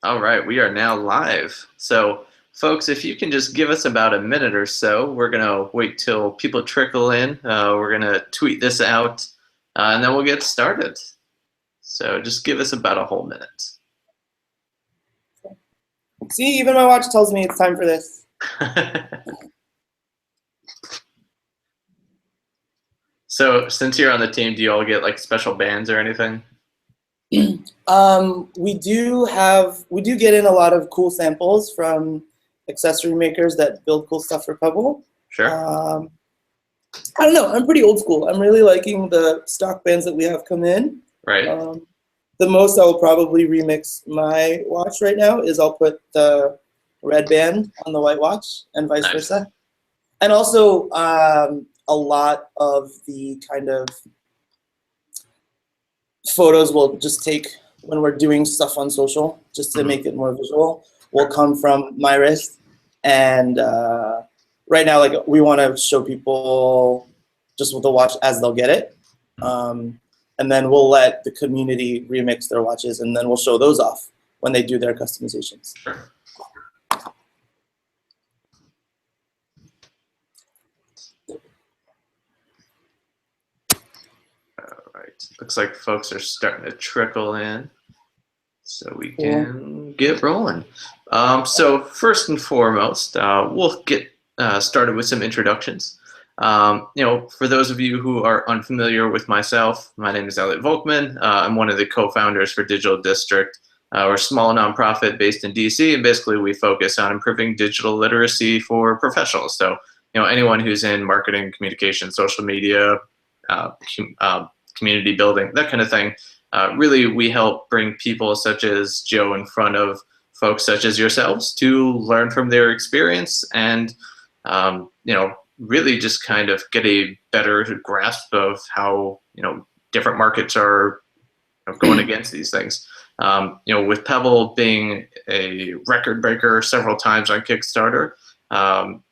All right, we are now live. So, folks, if you can just give us about a minute or so, we're going to wait till people trickle in. We're going to tweet this out, and then we'll get started. So, just give us about a whole minute. See, even my watch tells me it's time for this. So, since you're on the team, do you all get like special bands or anything? We do get in a lot of cool samples from accessory makers that build cool stuff for Pebble. Sure. I don't know. I'm pretty old school. I'm really liking the stock bands that we have come in. Right. The most I will probably remix my watch right now is I'll put the red band on the white watch and vice versa. And also a lot of the kind of photos we'll just take when we're doing stuff on social, just to make it more visual, will come from my wrist. And right now, like, we want to show people just with the watch as they'll get it. And then we'll let the community remix their watches, and then we'll show those off when they do their customizations. Sure. Looks like folks are starting to trickle in, so we can get rolling. So first and foremost, we'll get started with some introductions. For those of you who are unfamiliar with myself, my name is Elliot Volkman. I'm one of the co-founders for Digital District. We're a small nonprofit based in DC, and basically we focus on improving digital literacy for professionals. So anyone who's in marketing, communication, social media, community building, that kind of thing. Really, we help bring people such as Joe in front of folks such as yourselves to learn from their experience and, really just kind of get a better grasp of how, different markets are going against these things. With Pebble being a record breaker several times on Kickstarter,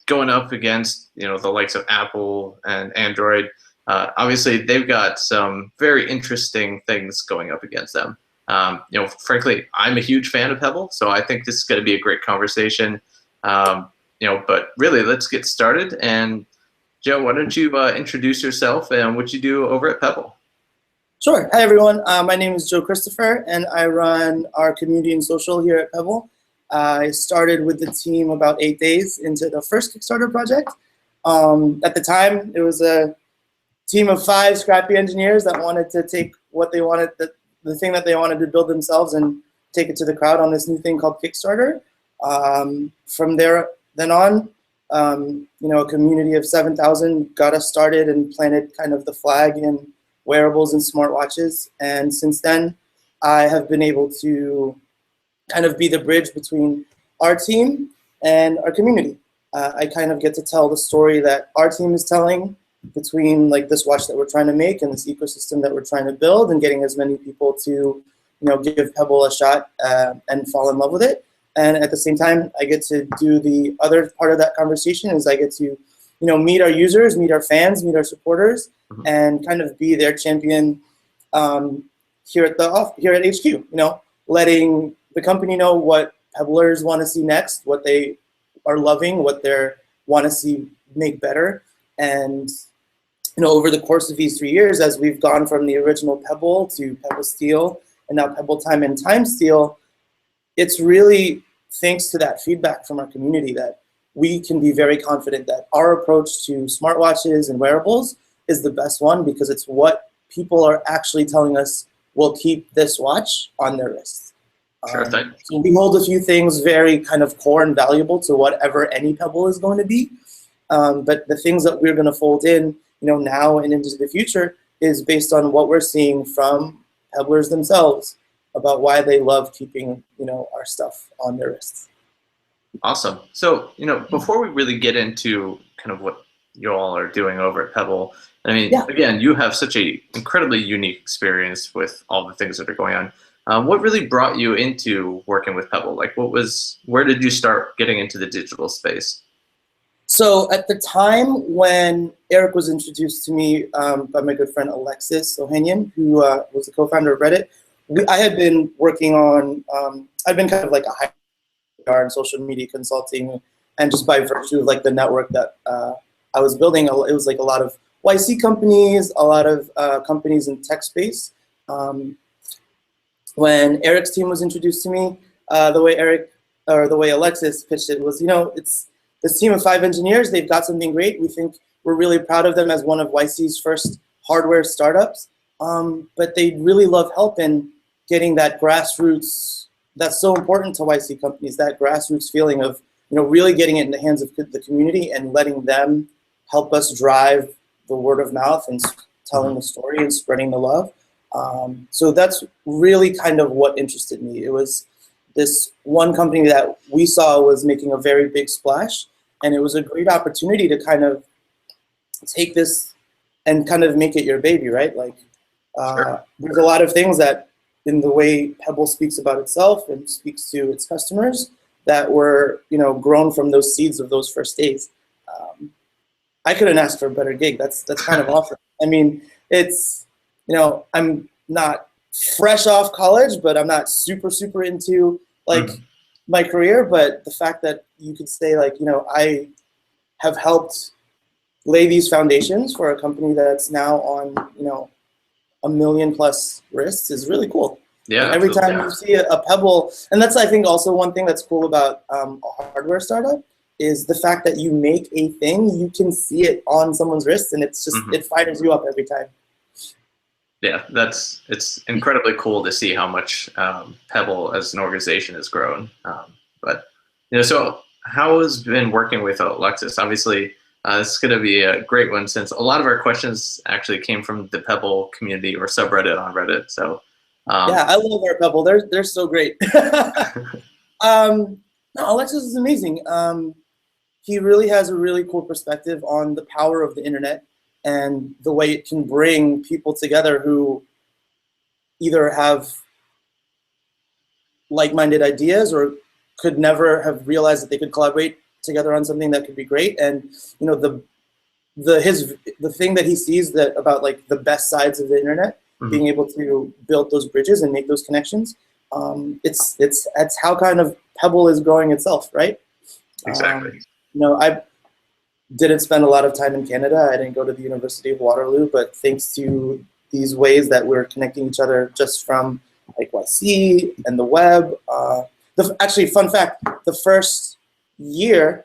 going up against, the likes of Apple and Android, obviously, they've got some very interesting things going up against them. Frankly, I'm a huge fan of Pebble, so I think this is going to be a great conversation. But really, let's get started. And Joe, why don't you introduce yourself and what you do over at Pebble? Sure. Hi, everyone. My name is Joe Kristoffer, and I run our community and social here at Pebble. I started with the team about 8 days into the first Kickstarter project. At the time, it was a team of 5 scrappy engineers that wanted to take what they wanted, the thing that they wanted to build themselves, and take it to the crowd on this new thing called Kickstarter. From then on, a community of 7,000 got us started and planted kind of the flag in wearables and smartwatches. And since then, I have been able to kind of be the bridge between our team and our community. I kind of get to tell the story that our team is telling between like this watch that we're trying to make and this ecosystem that we're trying to build, and getting as many people to give Pebble a shot and fall in love with it. And at the same time, I get to do the other part of that conversation is I get to meet our users, meet our fans, meet our supporters, and kind of be their champion here at HQ. Letting the company know what Pebblers want to see next, what they are loving, what they want to see make better. And over the course of these 3 years, as we've gone from the original Pebble to Pebble Steel and now Pebble Time and Time Steel, it's really thanks to that feedback from our community that we can be very confident that our approach to smartwatches and wearables is the best one, because it's what people are actually telling us will keep this watch on their wrists. Sure thing. So we hold a few things very kind of core and valuable to whatever any Pebble is going to be. But the things that we're going to fold in, now and into the future is based on what we're seeing from Pebblers themselves about why they love keeping, our stuff on their wrists. Awesome. So, before we really get into kind of what you all are doing over at Pebble, again, you have such a incredibly unique experience with all the things that are going on. What really brought you into working with Pebble? Like, where did you start getting into the digital space? So at the time when Eric was introduced to me by my good friend Alexis Ohanian, who was the co-founder of Reddit, I had been working on, I've been kind of like a high PR and social media consulting, and just by virtue of like the network that I was building, it was like a lot of YC companies, a lot of companies in tech space. When Eric's team was introduced to me, the way Alexis pitched it was, it's this team of 5 engineers. They've got something great. We think we're really proud of them as one of YC's first hardware startups. But they really love help in getting that grassroots, that's so important to YC companies, that grassroots feeling of, really getting it in the hands of the community and letting them help us drive the word of mouth and telling the story and spreading the love. So that's really kind of what interested me. It was this one company that we saw was making a very big splash, and it was a great opportunity to kind of take this and kind of make it your baby, right? Like, Sure. there's a lot of things that in the way Pebble speaks about itself and speaks to its customers that were, grown from those seeds of those first days. I couldn't ask for a better gig. That's kind of awesome. I mean, it's, I'm not fresh off college, but I'm not super into like my career. But the fact that you could say like, I have helped lay these foundations for a company that's now on, 1 million+ wrists is really cool. Yeah. Every time you see a Pebble, and that's I think also one thing that's cool about a hardware startup is the fact that you make a thing, you can see it on someone's wrist, and it's just it fires you up every time. Yeah, it's incredibly cool to see how much Pebble as an organization has grown. But so how has been working with Alexis? Obviously, this is going to be a great one since a lot of our questions actually came from the Pebble community or subreddit on Reddit. So yeah, I love our Pebble. They're so great. No, Alexis is amazing. He really has a really cool perspective on the power of the internet and the way it can bring people together who either have like-minded ideas or could never have realized that they could collaborate together on something that could be great. And the thing that he sees that about like the best sides of the internet, being able to build those bridges and make those connections, it's how kind of Pebble is growing itself, right? Exactly. I didn't spend a lot of time in Canada. I didn't go to the University of Waterloo, but thanks to these ways that we're connecting each other just from like YC and the web. Actually, fun fact, the first year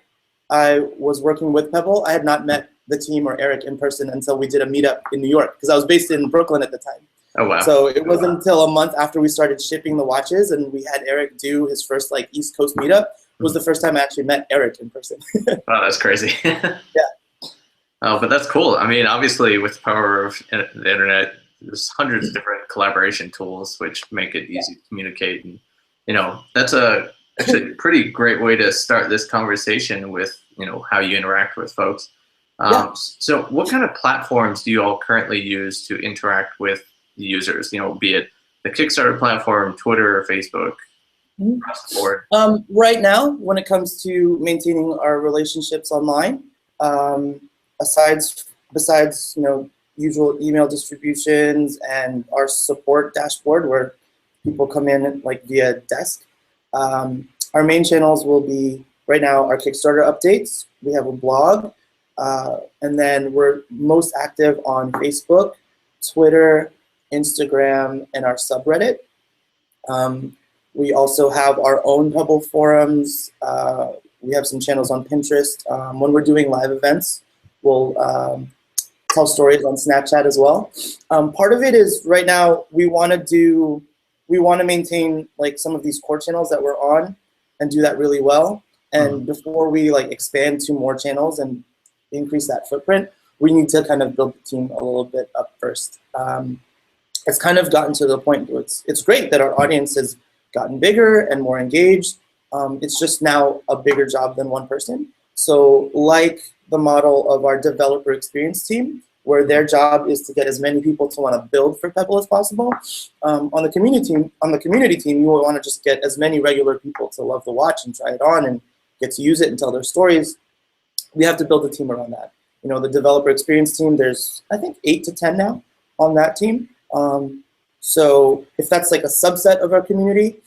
I was working with Pebble, I had not met the team or Eric in person until we did a meetup in New York, because I was based in Brooklyn at the time. Oh, wow. So it wasn't until a month after we started shipping the watches and we had Eric do his first like East Coast meetup was the first time I actually met Eric in person. Oh, that's crazy. Yeah. Oh, but that's cool. I mean, obviously, with the power of the internet, there's hundreds of different collaboration tools which make it easy to communicate. And, that's actually a pretty great way to start this conversation with, how you interact with folks. So what kind of platforms do you all currently use to interact with the users, be it the Kickstarter platform, Twitter, Facebook, across the board? Right now, when it comes to maintaining our relationships online, besides usual email distributions and our support dashboard where people come in like via desk, our main channels will be right now our Kickstarter updates. We have a blog, and then we're most active on Facebook, Twitter, Instagram, and our subreddit. We also have our own Pebble forums. We have some channels on Pinterest. When we're doing live events, we'll tell stories on Snapchat as well. Part of it is right now we want to maintain like some of these core channels that we're on and do that really well. And before we like expand to more channels and increase that footprint, we need to kind of build the team a little bit up first. It's kind of gotten to the point where it's great that our audience has gotten bigger and more engaged. It's just now a bigger job than one person. So like the model of our developer experience team, where their job is to get as many people to want to build for Pebble as possible. On the community team, you will want to just get as many regular people to love the watch and try it on and get to use it and tell their stories. We have to build a team around that. The developer experience team, there's I think 8 to 10 now on that team. So if that's like a subset of our community,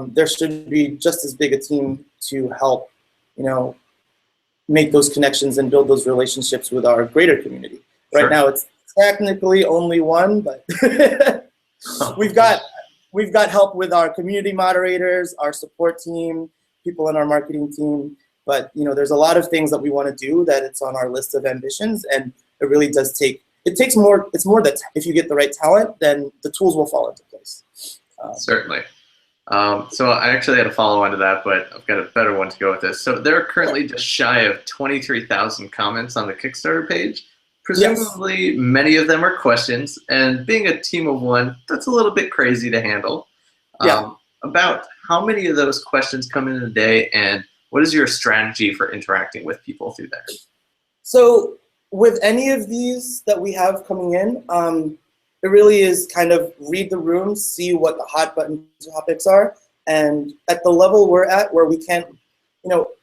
there should be just as big a team to help, make those connections and build those relationships with our greater community. Sure. Right now, it's technically only one, but we've got help with our community moderators, our support team, people in our marketing team. But there's a lot of things that we want to do that it's on our list of ambitions, and it really does take. It takes more. It's more that if you get the right talent, then the tools will fall into place. Certainly. So I actually had a follow-on to that, but I've got a better one to go with this. So there are currently just shy of 23,000 comments on the Kickstarter page. Presumably, many of them are questions, and being a team of one, that's a little bit crazy to handle. About how many of those questions come in a day, and what is your strategy for interacting with people through there? So with any of these that we have coming in, it really is kind of read the room, see what the hot button topics are, and at the level we're at where we can't,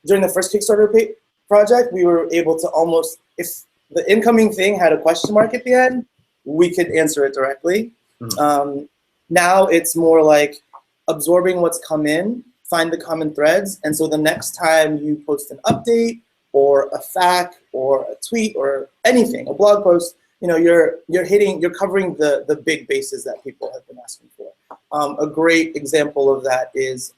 during the first Kickstarter project, we were able to almost, if the incoming thing had a question mark at the end, we could answer it directly. Mm-hmm. Now it's more like absorbing what's come in, find the common threads, and so the next time you post an update or a FAQ or a tweet or anything, a blog post, you're covering the big bases that people have been asking for. A great example of that is,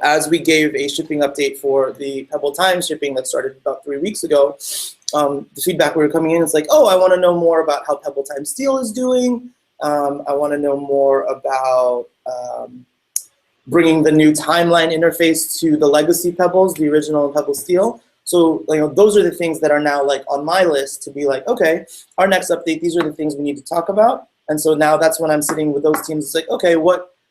as we gave a shipping update for the Pebble Times shipping that started about 3 weeks ago, the feedback we were coming in is like, oh, I want to know more about how Pebble Time Steel is doing. I want to know more about bringing the new timeline interface to the legacy Pebbles, the original Pebble Steel. So those are the things that are now like on my list to be like, okay, our next update, these are the things we need to talk about. And so now that's when I'm sitting with those teams. It's like, okay,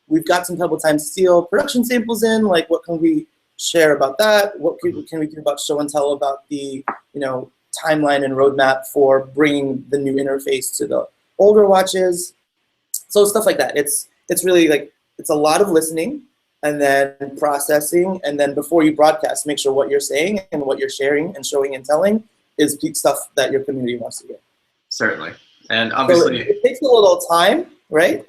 we've got some Pebble Time Steel production samples in, like what can we share about that? What can we do about show and tell about the timeline and roadmap for bringing the new interface to the older watches? So stuff like that. It's really like, it's a lot of listening and then processing, and then before you broadcast, make sure what you're saying and what you're sharing and showing and telling is peak stuff that your community wants to hear. Certainly, and obviously so it takes a little time, right?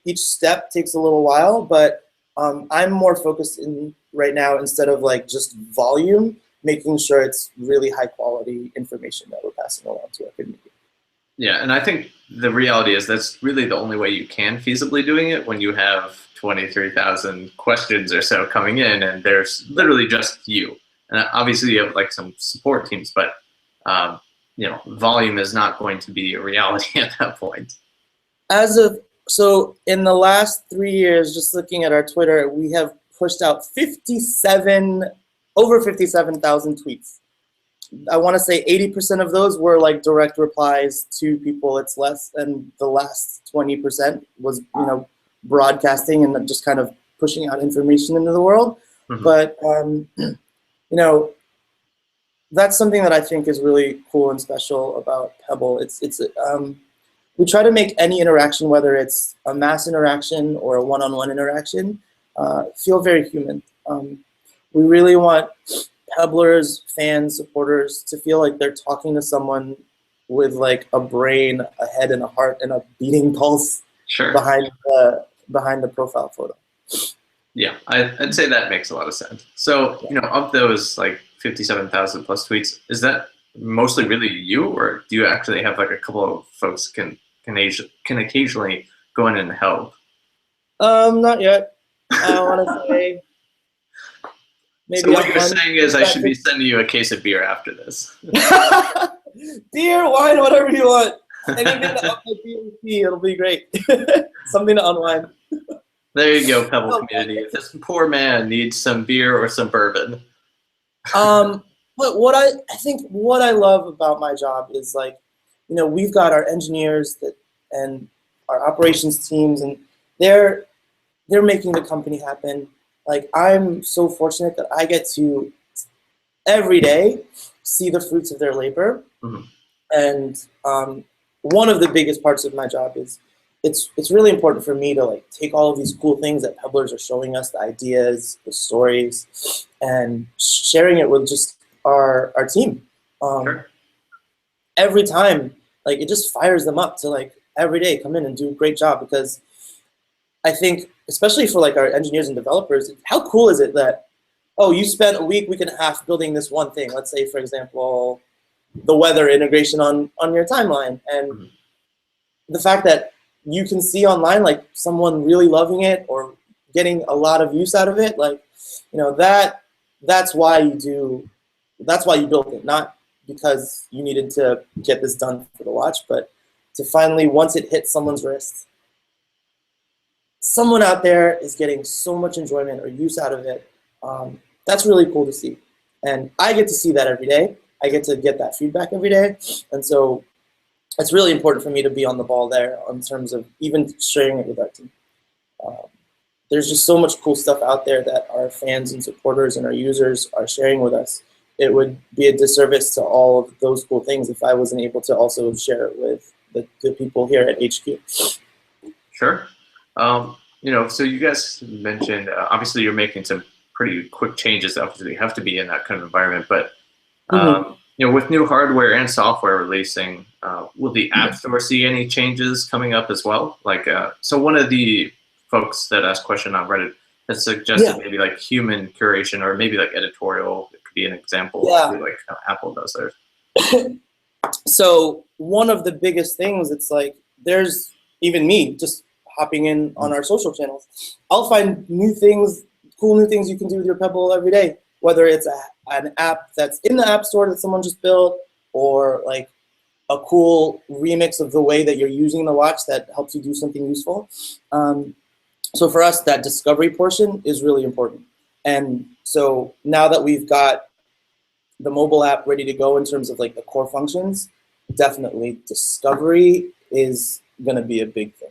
Each step takes a little while, but I'm more focused in right now, instead of like just volume, making sure it's really high quality information that we're passing along to our community. Yeah, and I think the reality is that's really the only way you can feasibly doing it, when you have 23,000 questions or so coming in, and there's literally just you. And obviously you have like some support teams, but volume is not going to be a reality at that point. So in the last 3 years, just looking at our Twitter, we have pushed out over 57,000 tweets. I want to say 80% of those were like direct replies to people. It's less, and the last 20% was, broadcasting and just kind of pushing out information into the world. Mm-hmm. But, that's something that I think is really cool and special about Pebble. We try to make any interaction, whether it's a mass interaction or a one-on-one interaction, feel very human. We really want Pebblers, fans, supporters to feel like they're talking to someone with like a brain, a head, and a heart, and a beating pulse behind the profile photo. Yeah, I'd say that makes a lot of sense. So, of those like 57,000 plus tweets, is that mostly really you, or do you actually have like a couple of folks can occasionally go in and help? Not yet. I want to say. Maybe so what you're saying is I should be sending you a case of beer after this. Beer, wine, whatever you want. Anything to up my BMP, it'll be great. Something to unwind. There you go, Pebble community. If this poor man needs some beer or some bourbon. But what I love about my job is like, we've got our engineers and our operations teams, and they're making the company happen. Like, I'm so fortunate that I get to every day see the fruits of their labor. Mm-hmm. And one of the biggest parts of my job is it's really important for me to like take all of these cool things that Pebblers are showing us, the ideas, the stories, and sharing it with just our team. Sure. Every time, like, it just fires them up to like, every day come in and do a great job, because I think, especially for like our engineers and developers, how cool is it that, oh, you spent a week and a half building this one thing. Let's say, for example, the weather integration on your timeline, and the fact that you can see online like someone really loving it or getting a lot of use out of it, like, you know, that's why you built it, not because you needed to get this done for the watch, but to finally, once it hits someone's wrist, someone out there is getting so much enjoyment or use out of it. That's really cool to see. And I get to see that every day. I get to get that feedback every day. And so it's really important for me to be on the ball there in terms of even sharing it with our team. There's just so much cool stuff out there that our fans and supporters and our users are sharing with us. It would be a disservice to all of those cool things if I wasn't able to also share it with the people here at HQ. Sure. You know, so you guys mentioned, obviously you're making some pretty quick changes. Obviously you have to be in that kind of environment, but you know, with new hardware and software releasing, will the App Store see any changes coming up as well? Like, so one of the folks that asked a question on Reddit has suggested maybe like human curation, or maybe like editorial. It could be an example of like how Apple does theirs. So one of the biggest things, it's like, there's even me just hopping in on our social channels. I'll find new things, cool new things you can do with your Pebble every day, whether it's an app that's in the App Store that someone just built, or like a cool remix of the way that you're using the watch that helps you do something useful. So for us, that discovery portion is really important. And so now that we've got the mobile app ready to go in terms of like the core functions, definitely discovery is going to be a big thing.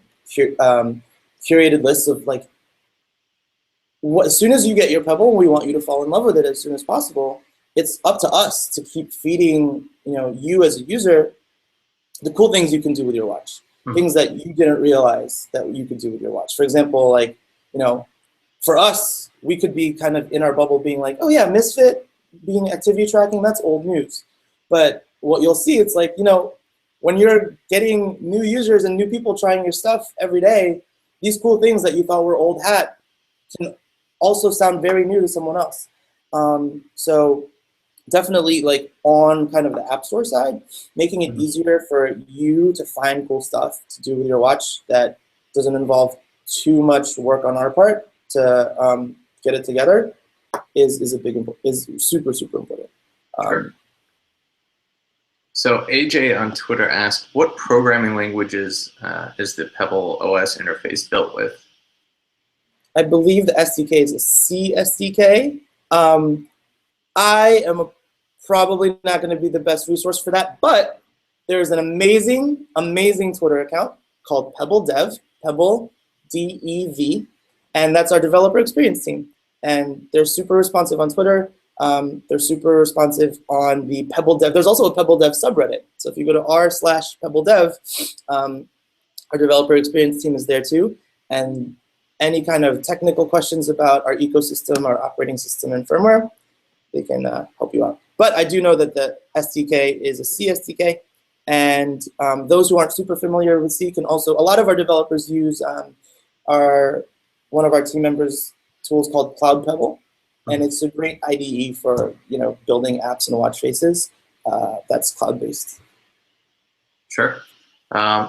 Curated lists of like, as soon as you get your Pebble, we want you to fall in love with it as soon as possible. It's up to us to keep feeding, you know, you as a user, the cool things you can do with your watch, things that you didn't realize that you could do with your watch. For example, like, you know, for us, we could be kind of in our bubble being like, oh yeah, Misfit being activity tracking, that's old news. But what you'll see, it's like, you know, when you're getting new users and new people trying your stuff every day, these cool things that you thought were old hat can also sound very new to someone else. So definitely, like, on kind of the App Store side, making it easier for you to find cool stuff to do with your watch that doesn't involve too much work on our part to get it together is super, super important. Sure. So AJ on Twitter asked, what programming languages is the Pebble OS interface built with? I believe the SDK is a C SDK. I am probably not going to be the best resource for that, but there's an amazing, amazing Twitter account called Pebble Dev, Pebble DEV, and that's our developer experience team. And they're super responsive on Twitter. They're super responsive on the Pebble Dev. There's also a Pebble Dev subreddit. So if you go to r/Pebble Dev, our developer experience team is there too. And any kind of technical questions about our ecosystem, our operating system, and firmware, they can help you out. But I do know that the SDK is a C SDK. And those who aren't super familiar with C can also, a lot of our developers use one of our team members' tools called Cloud Pebble. And it's a great IDE for, you know, building apps and watch faces that's cloud-based. Sure.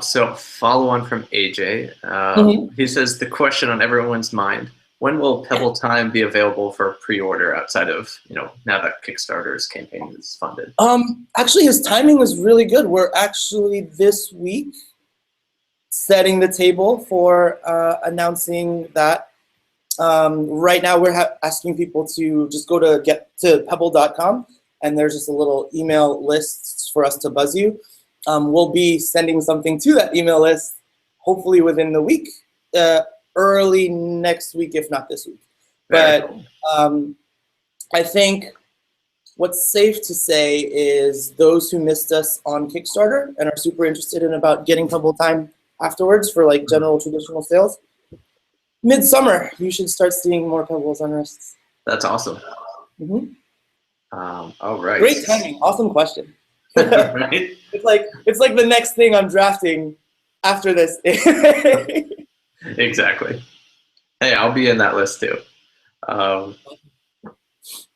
So follow on from AJ. He says, the question on everyone's mind, when will Pebble Time be available for pre-order outside of, you know, now that Kickstarter's campaign is funded? Actually, his timing was really good. We're actually this week setting the table for announcing that. Right now, we're asking people to just go to pebble.com, and there's just a little email list for us to buzz you. We'll be sending something to that email list, hopefully within the week, early next week, if not this week. But I think what's safe to say is those who missed us on Kickstarter and are super interested in about getting Pebble Time afterwards for like general traditional sales, midsummer, you should start seeing more Pebbles on wrists. That's awesome. All right. Great timing. Awesome question. Right? It's like the next thing I'm drafting after this. Exactly. Hey, I'll be in that list too. Um,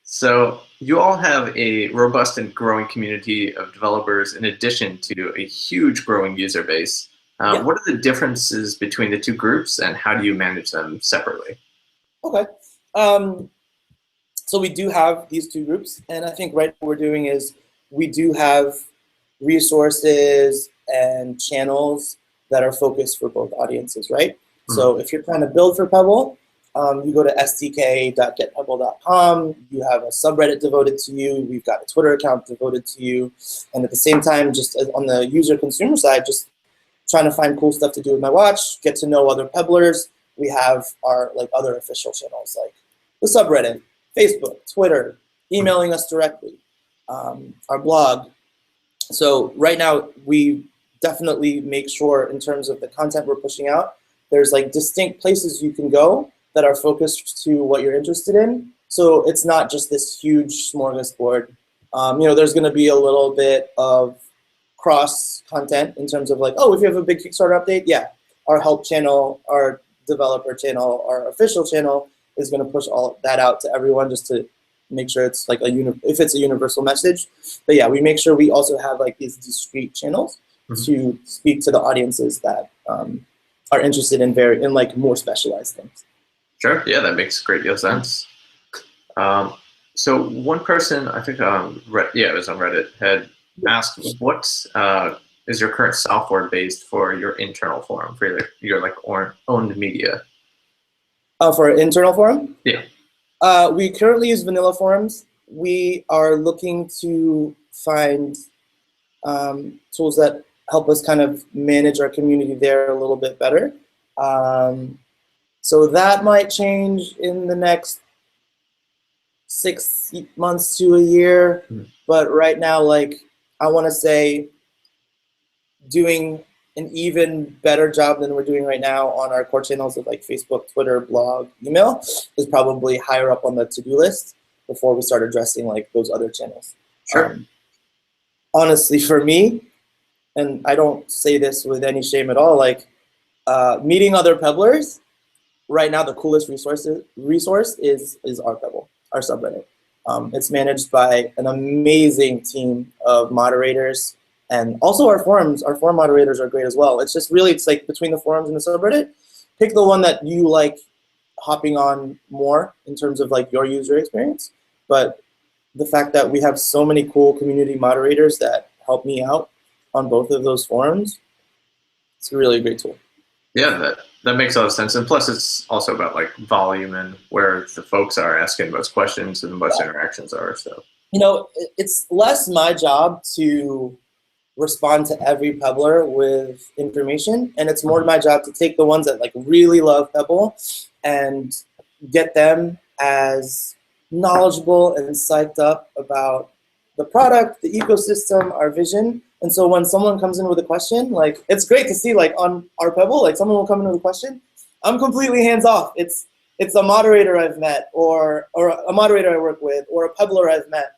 so you all have a robust and growing community of developers in addition to a huge growing user base. Yeah. What are the differences between the two groups and how do you manage them separately? Okay. So we do have these two groups, and I think right what we're doing is we do have resources and channels that are focused for both audiences, right? Mm-hmm. So if you're trying to build for Pebble, you go to sdk.getpebble.com. You have a subreddit devoted to you. We've got a Twitter account devoted to you. And at the same time, just on the user consumer side, just trying to find cool stuff to do with my watch, get to know other Pebblers. We have our other official channels like the subreddit, Facebook, Twitter, emailing us directly, our blog. So right now, we definitely make sure in terms of the content we're pushing out, there's distinct places you can go that are focused to what you're interested in. So it's not just this huge smorgasbord. There's going to be a little bit of cross content in terms of oh, if you have a big Kickstarter update, yeah, our help channel, our developer channel, our official channel is going to push all that out to everyone just to make sure it's if it's a universal message. But yeah, we make sure we also have these discrete channels to speak to the audiences that are interested in more specialized things. Sure. Yeah, that makes a great deal of sense. So one person, I think, it was on Reddit, had asked, what is your current software based for your internal forum, for your owned media? For an internal forum? Yeah. We currently use vanilla forums. We are looking to find tools that help us kind of manage our community there a little bit better. So that might change in the next 6 months to a year. But right now, I want to say doing an even better job than we're doing right now on our core channels of Facebook, Twitter, blog, email is probably higher up on the to-do list before we start addressing those other channels. Sure. Honestly, for me, and I don't say this with any shame at all, meeting other Pebblers, right now the coolest resource is our Pebble, our subreddit. It's managed by an amazing team of moderators, and also our forums. Our forum moderators are great as well. It's just really, it's between the forums and the subreddit, pick the one that you like hopping on more in terms of your user experience. But the fact that we have so many cool community moderators that help me out on both of those forums, it's a really great tool. Yeah, that makes a lot of sense. And plus it's also about volume and where the folks are asking most questions and the most interactions are. So it's less my job to respond to every Pebbler with information, and it's more my job to take the ones that really love Pebble and get them as knowledgeable and psyched up about the product, the ecosystem, our vision. And so when someone comes in with a question, it's great to see on our Pebble, someone will come in with a question. I'm completely hands off. It's a moderator I've met or a moderator I work with or a Pebbler I've met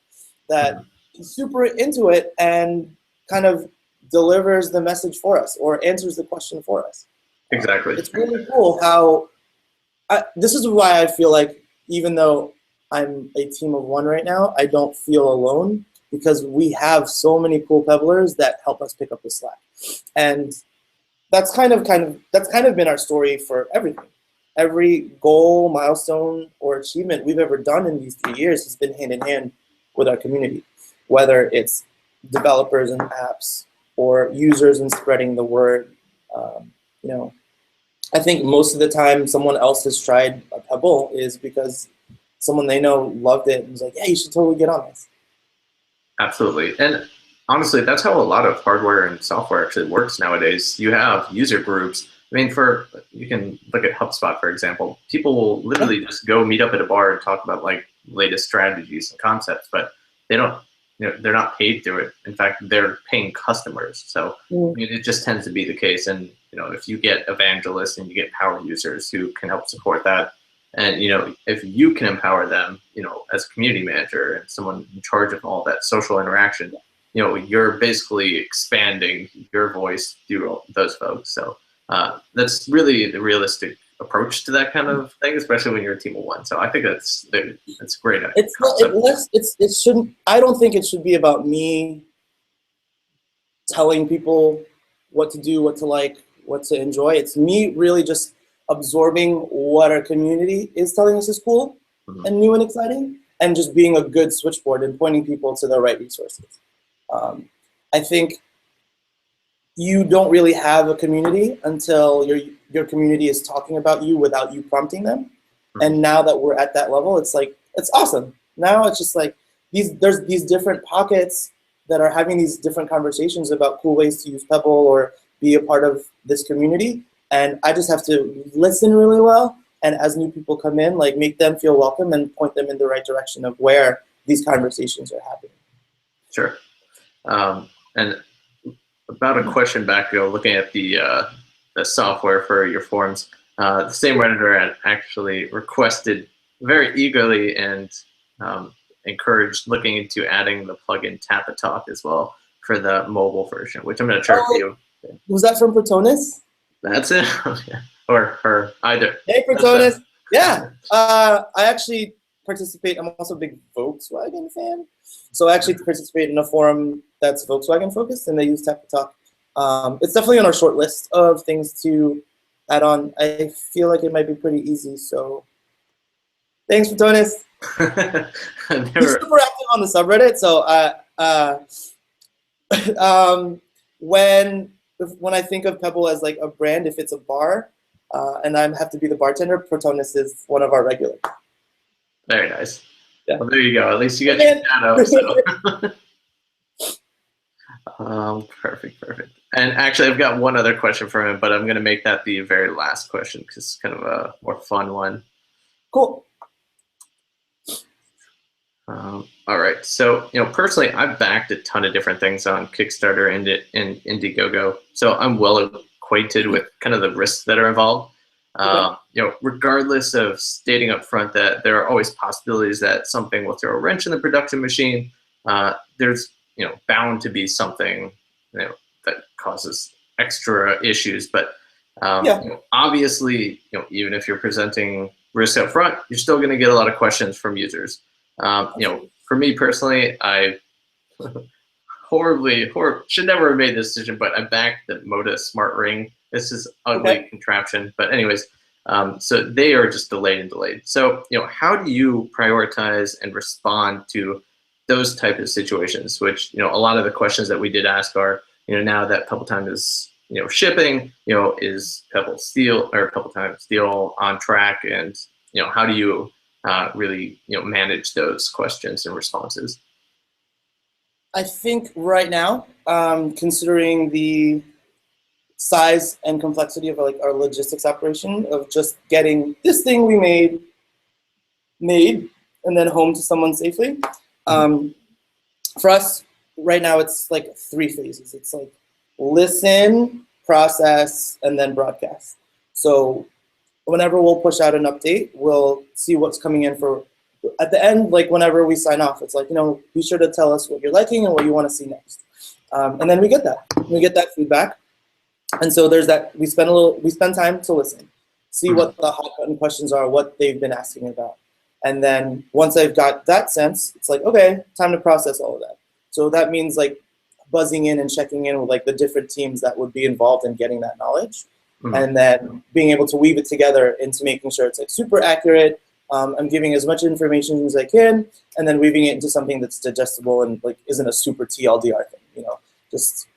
that is super into it and kind of delivers the message for us or answers the question for us. Exactly. It's really cool how this is why I feel even though I'm a team of one right now, I don't feel alone, because we have so many cool Pebblers that help us pick up the slack. And that's kind of been our story for everything. Every goal, milestone, or achievement we've ever done in these 3 years has been hand in hand with our community, whether it's developers and apps or users and spreading the word. I think most of the time someone else has tried a Pebble is because someone they know loved it and was like, yeah, you should totally get on this. Absolutely. And honestly, that's how a lot of hardware and software actually works nowadays. You have user groups. I mean, you can look at HubSpot, for example. People will literally just go meet up at a bar and talk about latest strategies and concepts, but they don't, they're not paid through it. In fact, they're paying customers. So I mean, it just tends to be the case. And if you get evangelists and you get power users who can help support that, and if you can empower them, as a community manager and someone in charge of all that social interaction, you're basically expanding your voice through those folks. So that's really the realistic approach to that kind of thing, especially when you're a team of one. So I think that's great. It shouldn't. I don't think it should be about me telling people what to do, what to like, what to enjoy. It's me really just absorbing what our community is telling us is cool and new and exciting, and just being a good switchboard and pointing people to the right resources. I think you don't really have a community until your community is talking about you without you prompting them. And now that we're at that level, it's like, it's awesome. Now it's just like there's these different pockets that are having these different conversations about cool ways to use Pebble or be a part of this community. And I just have to listen really well. And as new people come in, like make them feel welcome and point them in the right direction of where these conversations are happening. Sure. And about a question back ago, looking at the software for your forms, the same Redditor had actually requested very eagerly and encouraged looking into adding the plugin Tap a Talk as well for the mobile version, which I'm going to try for you. Was that from Protonus? That's it. Or her, either. Hey, Protonus. Yeah. I actually participate. I'm also a big Volkswagen fan. So I actually participate in a forum that's Volkswagen focused, and they use Tap to Talk. It's definitely on our short list of things to add on. I feel like it might be pretty easy. So thanks, Protonus. He's super active on the subreddit. So when I think of Pebble as like a brand, if it's a bar, and I have to be the bartender, Protonus is one of our regulars. Very nice. Yeah. Well, there you go. At least you get your shadow. So. Perfect. And actually, I've got one other question for him, but I'm going to make that the very last question because it's kind of a more fun one. Cool. All right. So, personally, I've backed a ton of different things on Kickstarter and Indiegogo. So I'm well acquainted with kind of the risks that are involved. Regardless of stating up front that there are always possibilities that something will throw a wrench in the production machine, there's bound to be something that causes extra issues. But obviously, even if you're presenting risk up front, you're still going to get a lot of questions from users. For me personally, I should never have made this decision, but I backed the Moda Smart Ring. This is ugly contraption, but anyways, so they are just delayed. So, how do you prioritize and respond to those type of situations? Which, a lot of the questions that we did ask are, now that Pebble Time is, shipping, is Pebble Time Steel on track, and how do you really manage those questions and responses? I think right now, considering the size and complexity of our logistics operation of just getting this thing we made and then home to someone safely. For us right now, it's like 3 phases. It's like listen, process, and then broadcast. So whenever we'll push out an update, we'll see what's coming in for, at the end, like whenever we sign off, it's like, be sure to tell us what you're liking and what you want to see next. And then we get that feedback. And so there's that, we spend time to listen, see what the hot button questions are, what they've been asking about. And then once I've got that sense, it's like, okay, time to process all of that. So that means like buzzing in and checking in with like the different teams that would be involved in getting that knowledge. And then being able to weave it together into making sure it's like super accurate. I'm giving as much information as I can, and then weaving it into something that's digestible and like isn't a super TLDR thing, just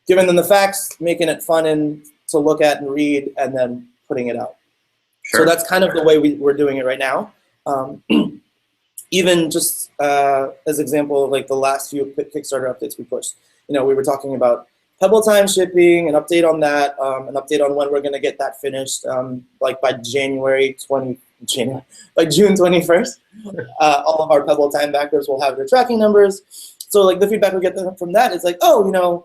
giving them the facts, making it fun and to look at and read, and then putting it out. Sure. So that's kind of the way we're doing it right now. Even just as example of like the last few Kickstarter updates we pushed, we were talking about Pebble Time shipping, an update on that, an update on when we're going to get that finished, like by June 21st. All of our Pebble Time backers will have their tracking numbers. So like the feedback we get from that is like, how's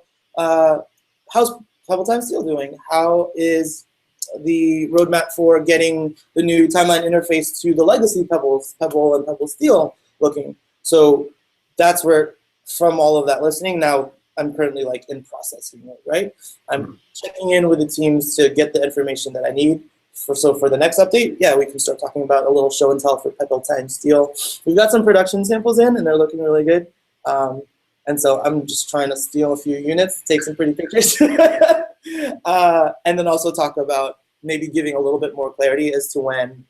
Pebble Time Steel doing? How is the roadmap for getting the new timeline interface to the legacy Pebble and Pebble Steel looking? So that's where from all of that listening, now I'm currently like in processing mode, right? I'm checking in with the teams to get the information that I need. So for the next update, yeah, we can start talking about a little show and tell for Pebble Time Steel. We've got some production samples in, and they're looking really good. And so I'm just trying to steal a few units, take some pretty pictures, and then also talk about maybe giving a little bit more clarity as to when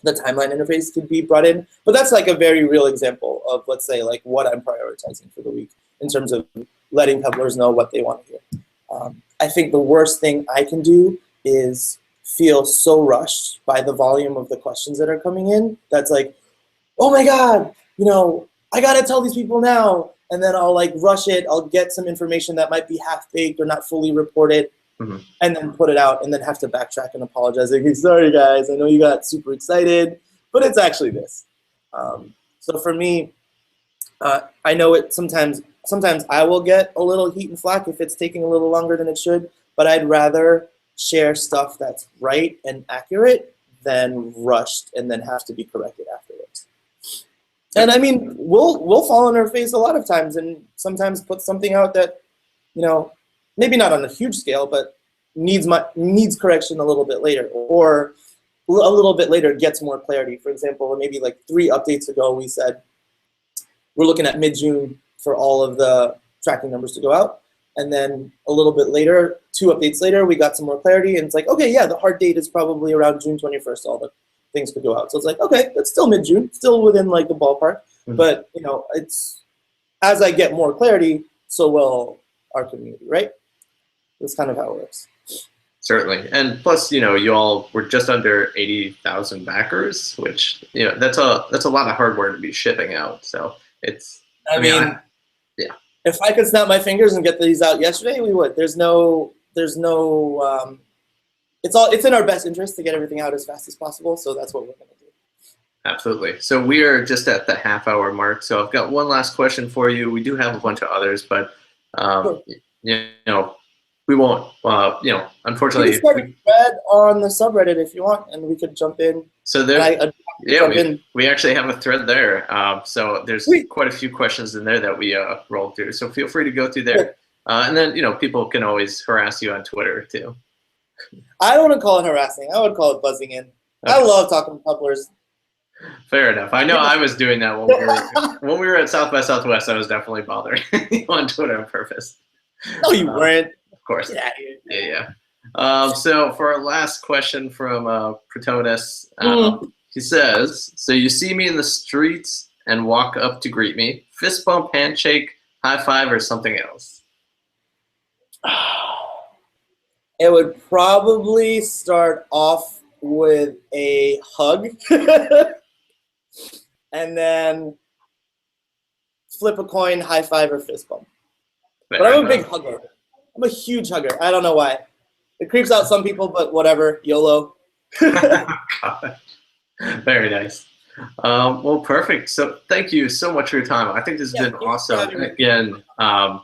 the timeline interface could be brought in. But that's like a very real example of, let's say, like what I'm prioritizing for the week in terms of letting pebblers know what they want to hear. I think the worst thing I can do is feel so rushed by the volume of the questions that are coming in. That's like, oh my God, you know, I gotta tell these people now. And then I'll like rush it. I'll get some information that might be half-baked or not fully reported, and then put it out and then have to backtrack and apologize. Like, sorry guys, I know you got super excited, but it's actually this. So for me, I know it sometimes I will get a little heat and flack if it's taking a little longer than it should, but I'd rather share stuff that's right and accurate than rushed and then have to be corrected afterwards. And I mean, we'll fall on our face a lot of times and sometimes put something out that, you know, maybe not on a huge scale, but needs correction a little bit later, or a little bit later gets more clarity. For example, maybe like 3 updates ago, we said we're looking at mid-June for all of the tracking numbers to go out. And then a little bit later, 2 updates later, we got some more clarity, and it's like, okay, yeah, the hard date is probably around June 21st, all the things could go out. So it's like, okay, that's still mid-June, still within like the ballpark. But, you know, it's, as I get more clarity, so will our community, right? That's kind of how it works. Certainly. And plus, you know, you all were just under 80,000 backers, which, you know, that's a lot of hardware to be shipping out. So it's, I mean, yeah. If I could snap my fingers and get these out yesterday, we would. It's in our best interest to get everything out as fast as possible. So that's what we're going to do. Absolutely. So we are just at the half-hour mark. So I've got one last question for you. We do have a bunch of others, but Sure. you know, we won't. You know, unfortunately, you can start a thread on the subreddit if you want, and we could jump in. So there, we actually have a thread there. So there's quite a few questions in there that we rolled through. So feel free to go through there. And then, you know, people can always harass you on Twitter too. I don't want to call it harassing. I would call it buzzing in. Okay. I love talking to pebblers. Fair enough. I know I was doing that when we were at South by Southwest. I was definitely bothering you on Twitter on purpose. No, you weren't. Of course. Get out of here. Yeah. So for our last question from Protonus, he says, so you see me in the streets and walk up to greet me, fist bump, handshake, high five, or something else? It would probably start off with a hug and then flip a coin, high five, or fist bump. But I'm a big hugger. I'm a huge hugger. I don't know why. It creeps out some people, but whatever. YOLO. Very nice. Well, perfect. So thank you so much for your time. I think this has been awesome. And again,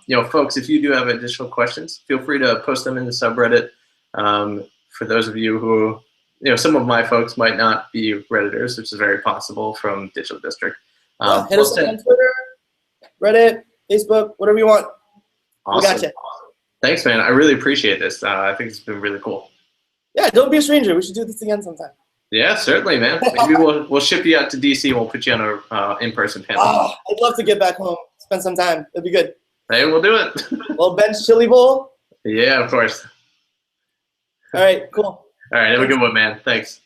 you know, folks, if you do have additional questions, feel free to post them in the subreddit. For those of you who, you know, some of my folks might not be Redditors, which is very possible from Digital District. Hit us on Twitter, Reddit, Facebook, whatever you want. Awesome. We got you. Thanks, man. I really appreciate this. I think it's been really cool. Yeah, don't be a stranger. We should do this again sometime. Yeah, certainly, man. Maybe we'll ship you out to DC and we'll put you on a in-person panel. Oh, I'd love to get back home, spend some time. It'd be good. Hey, we'll do it. Little bench chili bowl. Yeah, of course. All right, cool. All right, have a good one, man. Thanks.